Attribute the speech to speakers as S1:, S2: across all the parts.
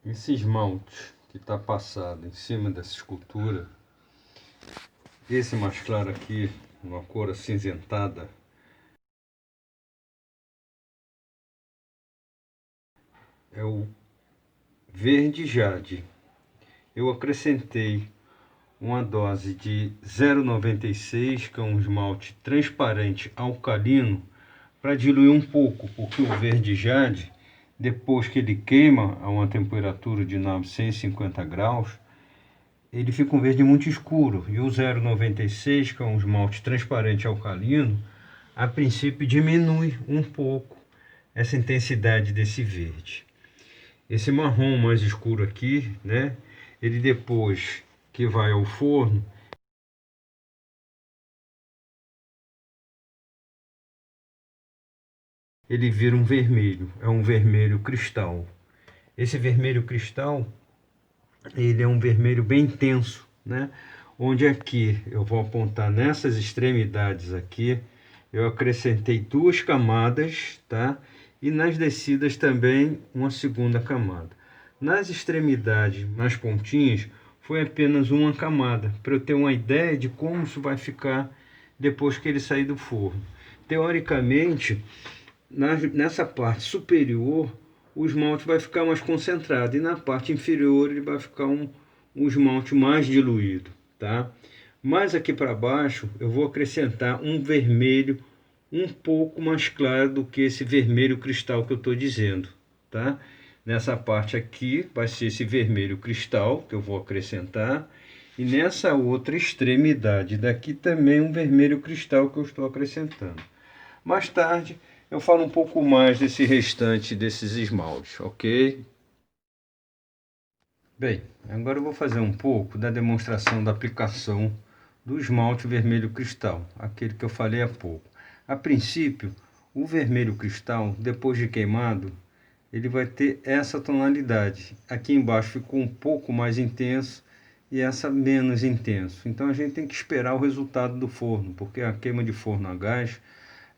S1: Esse esmalte que está passado em cima dessa escultura, esse mais claro aqui, uma cor acinzentada, é o verde jade. Eu acrescentei uma dose de 0,96, que é um esmalte transparente alcalino, para diluir um pouco, porque o verde jade, depois que ele queima a uma temperatura de 950 graus, ele fica um verde muito escuro. E o 0,96, que é um esmalte transparente alcalino, a princípio diminui um pouco essa intensidade desse verde. Esse marrom mais escuro aqui, né? Ele depois que vai ao forno, ele vira um vermelho, é um vermelho cristal. Esse vermelho cristal, ele é um vermelho bem intenso, né? Onde aqui eu vou apontar nessas extremidades aqui, eu acrescentei 2 camadas, tá? E nas descidas também uma segunda camada. Nas extremidades, nas pontinhas, foi apenas uma camada, para eu ter uma ideia de como isso vai ficar depois que ele sair do forno. Teoricamente, nessa parte superior, o esmalte vai ficar mais concentrado, e na parte inferior ele vai ficar um esmalte mais diluído, tá? Mas aqui para baixo eu vou acrescentar um vermelho um pouco mais claro do que esse vermelho cristal que eu estou dizendo, tá? Nessa parte aqui vai ser esse vermelho cristal que eu vou acrescentar, e nessa outra extremidade daqui também um vermelho cristal que eu estou acrescentando. Mais tarde eu falo um pouco mais desse restante desses esmaltes, ok? Bem, agora eu vou fazer um pouco da demonstração da aplicação do esmalte vermelho cristal, aquele que eu falei há pouco. A princípio, o vermelho cristal, depois de queimado, ele vai ter essa tonalidade. Aqui embaixo ficou um pouco mais intenso e essa menos intenso. Então a gente tem que esperar o resultado do forno, porque a queima de forno a gás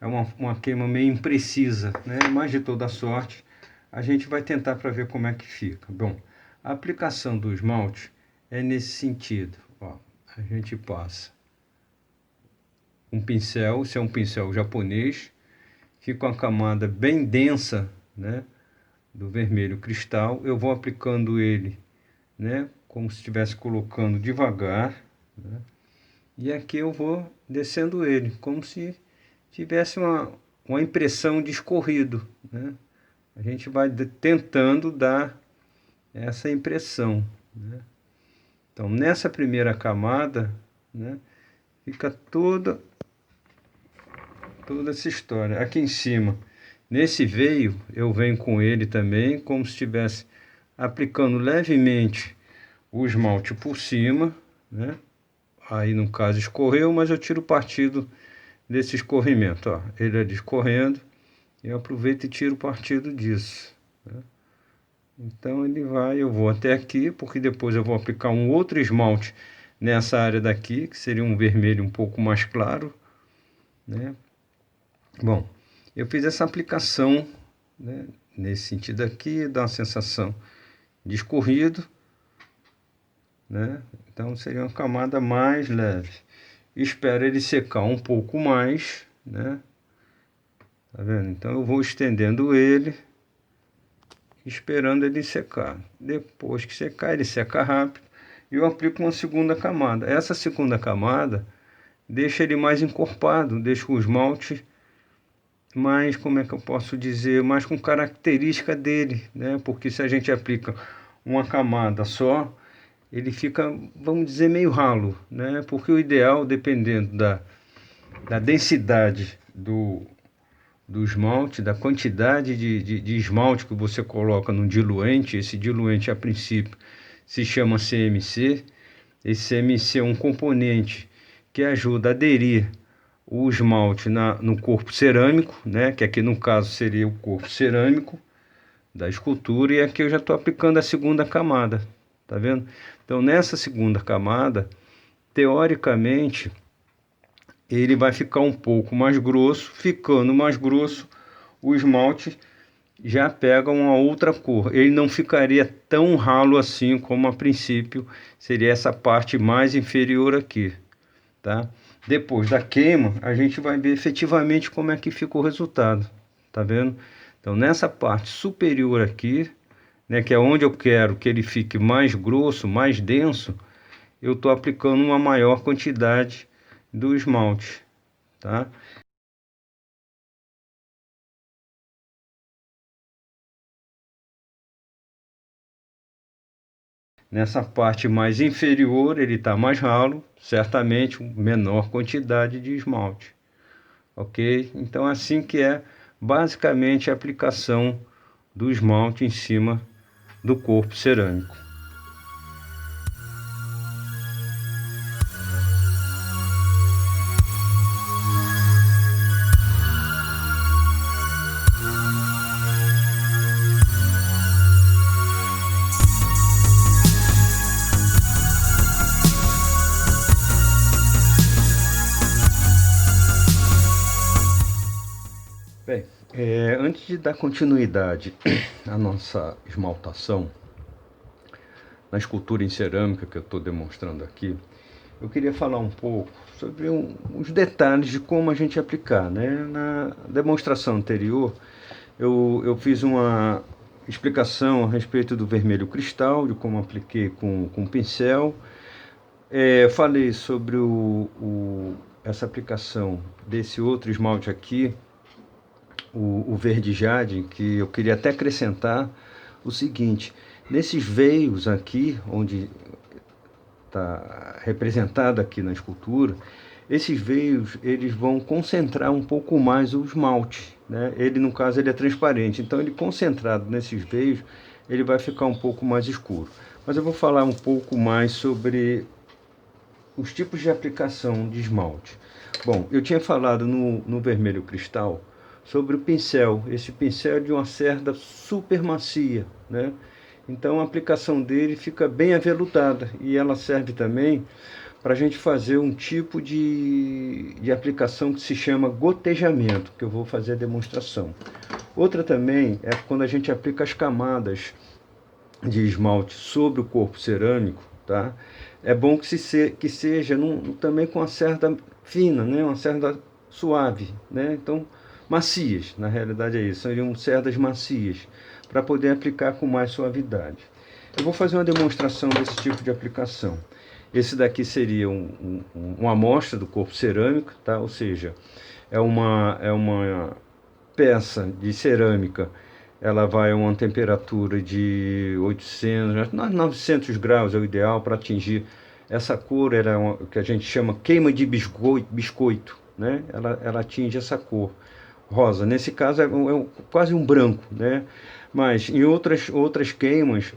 S1: é uma queima meio imprecisa, né? Mas de toda sorte, a gente vai tentar para ver como é que fica. Bom, a aplicação do esmalte é nesse sentido. Ó, a gente passa um pincel, esse é um pincel japonês, fica uma camada bem densa, né, do vermelho cristal. Eu vou aplicando ele, né, como se estivesse colocando devagar, né, e aqui eu vou descendo ele, como se tivesse uma impressão de escorrido, né? A gente vai tentando dar essa impressão, né? Então, nessa primeira camada, né, fica toda essa história. Aqui em cima, nesse veio, eu venho com ele também, como se estivesse aplicando levemente o esmalte por cima, né? Aí, no caso, escorreu, mas eu tiro partido desse escorrimento, ó. Ele ali escorrendo, eu aproveito e tiro partido disso, né? Então ele vai, eu vou até aqui, porque depois eu vou aplicar um outro esmalte nessa área daqui, que seria um vermelho um pouco mais claro, né? Bom, eu fiz essa aplicação, né, nesse sentido aqui, dá uma sensação de escorrido, né? Então seria uma camada mais leve. Espero ele secar um pouco mais, né? Tá vendo? Então eu vou estendendo ele, esperando ele secar. Depois que secar, ele seca rápido, e eu aplico uma segunda camada. Essa segunda camada deixa ele mais encorpado, deixa o esmalte mais, como é que eu posso dizer, mais com característica dele, né? Porque se a gente aplica uma camada só, ele fica, vamos dizer, meio ralo, né? Porque o ideal, dependendo da densidade do esmalte, da quantidade de esmalte que você coloca no diluente, esse diluente a princípio se chama CMC. Esse CMC é um componente que ajuda a aderir o esmalte no corpo cerâmico, né, que aqui no caso seria o corpo cerâmico da escultura, e aqui eu já estou aplicando a segunda camada, tá vendo? Então nessa segunda camada, teoricamente, ele vai ficar um pouco mais grosso. Ficando mais grosso, o esmalte já pega uma outra cor. Ele não ficaria tão ralo assim como a princípio seria essa parte mais inferior aqui, tá? Depois da queima, a gente vai ver efetivamente como é que fica o resultado, tá vendo? Então, nessa parte superior aqui, né, que é onde eu quero que ele fique mais grosso, mais denso, eu estou aplicando uma maior quantidade do esmalte, tá? Nessa parte mais inferior, ele está mais ralo, certamente menor quantidade de esmalte, ok? Então, assim que é basicamente a aplicação do esmalte em cima do corpo cerâmico. Bem, antes de dar continuidade à nossa esmaltação na escultura em cerâmica que eu estou demonstrando aqui, eu queria falar um pouco sobre os detalhes de como a gente aplicar, né? Na demonstração anterior, eu fiz uma explicação a respeito do vermelho cristal, de como apliquei com pincel. Falei sobre essa aplicação desse outro esmalte aqui, o verde jade, que eu queria até acrescentar o seguinte: nesses veios aqui, onde está representado aqui na escultura, esses veios eles vão concentrar um pouco mais o esmalte, né? Ele, no caso, ele é transparente, então ele concentrado nesses veios, ele vai ficar um pouco mais escuro. Mas eu vou falar um pouco mais sobre os tipos de aplicação de esmalte. Bom, eu tinha falado no vermelho cristal sobre o pincel. Esse pincel é de uma cerda super macia, né? Então a aplicação dele fica bem aveludada e ela serve também para a gente fazer um tipo de aplicação que se chama gotejamento, que eu vou fazer a demonstração. Outra também é quando a gente aplica as camadas de esmalte sobre o corpo cerâmico, tá? É bom que seja também com uma cerda fina, né? Uma cerda suave, né? Então, macias, na realidade é isso, seriam cerdas macias, para poder aplicar com mais suavidade. Eu vou fazer uma demonstração desse tipo de aplicação. Esse daqui seria uma amostra do corpo cerâmico, tá? Ou seja, é uma peça de cerâmica, ela vai a uma temperatura de 800, 900 graus é o ideal para atingir essa cor, o que a gente chama queima de biscoito, né? Ela atinge essa cor rosa. Nesse caso quase um branco, né? Mas em outras queimas,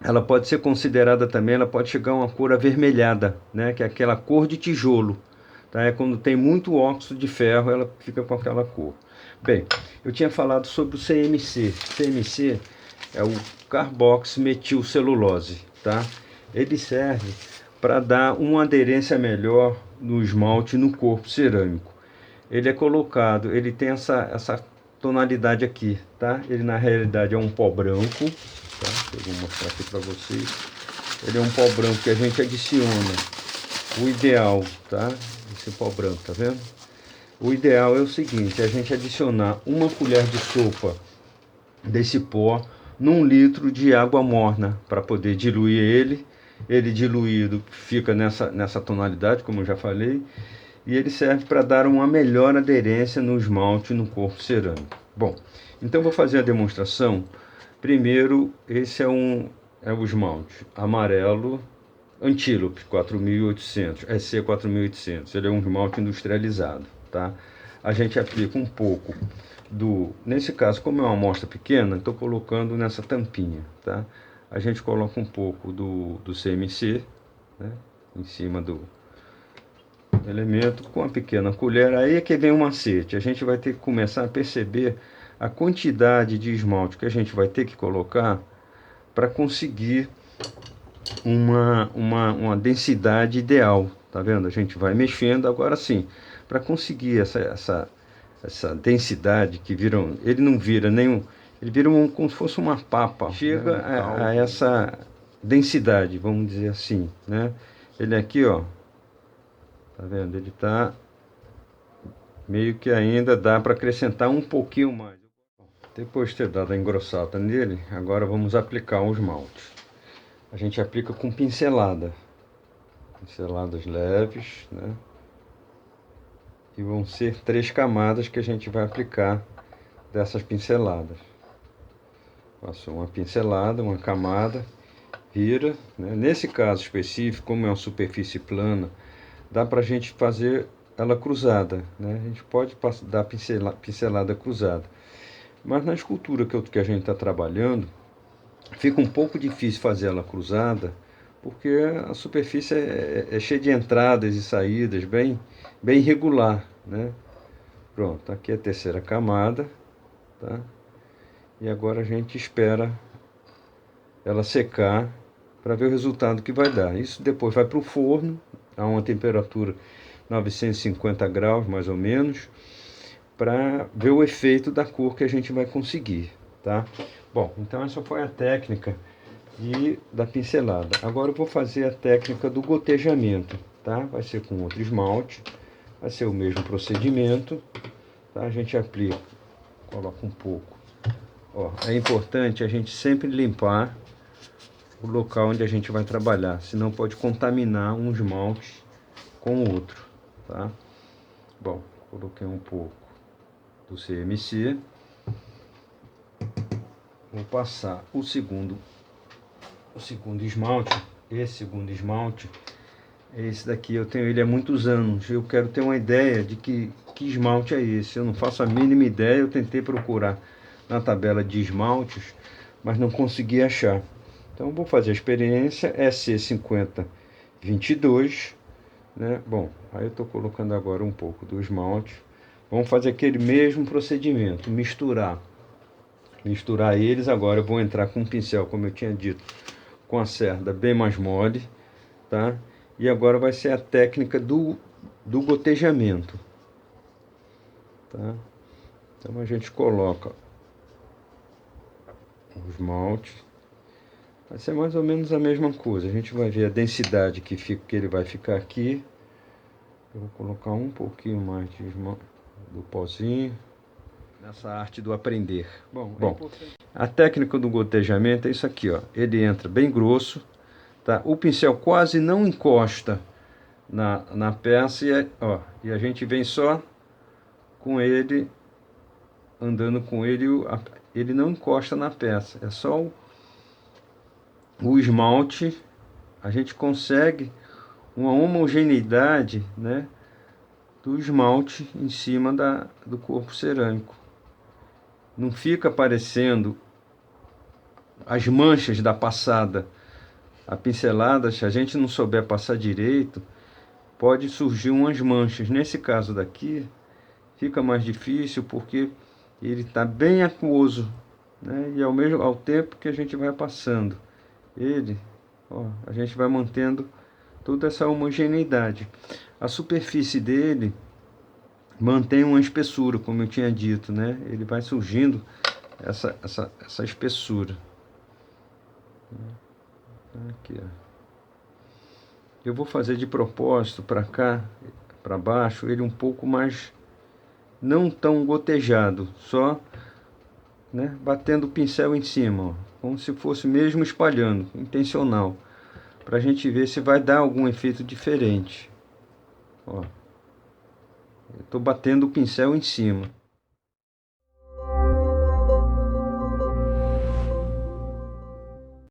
S1: ela pode ser considerada também, ela pode chegar a uma cor avermelhada, né? Que é aquela cor de tijolo. Tá? É quando tem muito óxido de ferro, ela fica com aquela cor. Bem, eu tinha falado sobre o CMC. CMC é o carboximetilcelulose, tá? Ele serve para dar uma aderência melhor no esmalte no corpo cerâmico. Ele é colocado, ele tem essa tonalidade aqui, tá? Ele na realidade é um pó branco, tá? Eu vou mostrar aqui para vocês. Ele é um pó branco que a gente adiciona. O ideal, tá? Esse pó branco, tá vendo? O ideal é o seguinte, a gente adicionar uma colher de sopa desse pó num litro de água morna para poder diluir ele. Ele diluído fica nessa tonalidade, como eu já falei, e ele serve para dar uma melhor aderência no esmalte no corpo cerâmico. Bom, então vou fazer a demonstração. Primeiro, esse é o esmalte amarelo Antílope 4800, SC 4800. Ele é um esmalte industrializado, tá? A gente aplica um pouco nesse caso, como é uma amostra pequena, estou colocando nessa tampinha, tá? A gente coloca um pouco do CMC, né, em cima do elemento com uma pequena colher. Aí é que vem o macete. A gente vai ter que começar a perceber a quantidade de esmalte que a gente vai ter que colocar para conseguir uma densidade ideal, tá vendo? A gente vai mexendo, agora sim, para conseguir essa densidade que ele não vira nenhum, ele vira como se fosse uma papa. Chega, né, a essa densidade, vamos dizer assim, né? Ele aqui, ó, tá vendo? Ele tá meio que ainda dá para acrescentar um pouquinho mais. Depois de ter dado a engrossada nele, agora vamos aplicar os esmalte. A gente aplica com pincelada. Pinceladas leves, né? E vão ser 3 camadas que a gente vai aplicar dessas pinceladas. Passou uma pincelada, uma camada, vira, né? Nesse caso específico, como é uma superfície plana, dá para a gente fazer ela cruzada, né? A gente pode dar pincelada cruzada. Mas na escultura que a gente está trabalhando, fica um pouco difícil fazer ela cruzada, porque a superfície é cheia de entradas e saídas, bem irregular, né? Pronto, aqui é a terceira camada, tá? E agora a gente espera ela secar para ver o resultado que vai dar. Isso depois vai para o forno, a uma temperatura 950 graus mais ou menos, para ver o efeito da cor que a gente vai conseguir, tá? Bom, então essa foi a técnica da pincelada. Agora eu vou fazer a técnica do gotejamento, tá? Vai ser com outro esmalte, vai ser o mesmo procedimento, tá? A gente aplica, coloca um pouco. Ó, é importante a gente sempre limpar o local onde a gente vai trabalhar, senão pode contaminar um esmalte com o outro, tá? Bom, coloquei um pouco do CMC. Vou passar o segundo esmalte. Esse segundo esmalte, esse daqui eu tenho ele há muitos anos. Eu quero ter uma ideia de que esmalte é esse. Eu não faço a mínima ideia. Eu tentei procurar na tabela de esmaltes, mas não consegui achar. Então vou fazer a experiência SC5022, né? Bom, aí eu estou colocando agora um pouco do esmalte. Vamos fazer aquele mesmo procedimento, misturar eles. Agora eu vou entrar com um pincel, como eu tinha dito, com a cerda bem mais mole, tá? E agora vai ser a técnica do gotejamento, tá? Então a gente coloca o esmalte, vai ser mais ou menos a mesma coisa. A gente vai ver a densidade que ele vai ficar aqui. Eu vou colocar um pouquinho mais de esmalte, do pozinho, nessa arte do aprender. Bom, a técnica do gotejamento é isso aqui, ó. Ele entra bem grosso, tá? O pincel quase não encosta na peça e a gente vem só com ele, andando com ele, ele não encosta na peça. É só o esmalte, a gente consegue uma homogeneidade, né, do esmalte em cima do corpo cerâmico. Não fica aparecendo as manchas da passada. A pincelada, se a gente não souber passar direito, pode surgir umas manchas. Nesse caso daqui, fica mais difícil porque ele está bem aquoso, né? E ao tempo que a gente vai passando ele, ó, a gente vai mantendo toda essa homogeneidade. A superfície dele mantém uma espessura, como eu tinha dito, né? Ele vai surgindo essa espessura. Aqui, ó. Eu vou fazer de propósito para cá, para baixo, ele um pouco mais, não tão gotejado, só, né, batendo o pincel em cima, ó, como se fosse mesmo espalhando, intencional, para a gente ver se vai dar algum efeito diferente. Ó, eu estou batendo o pincel em cima.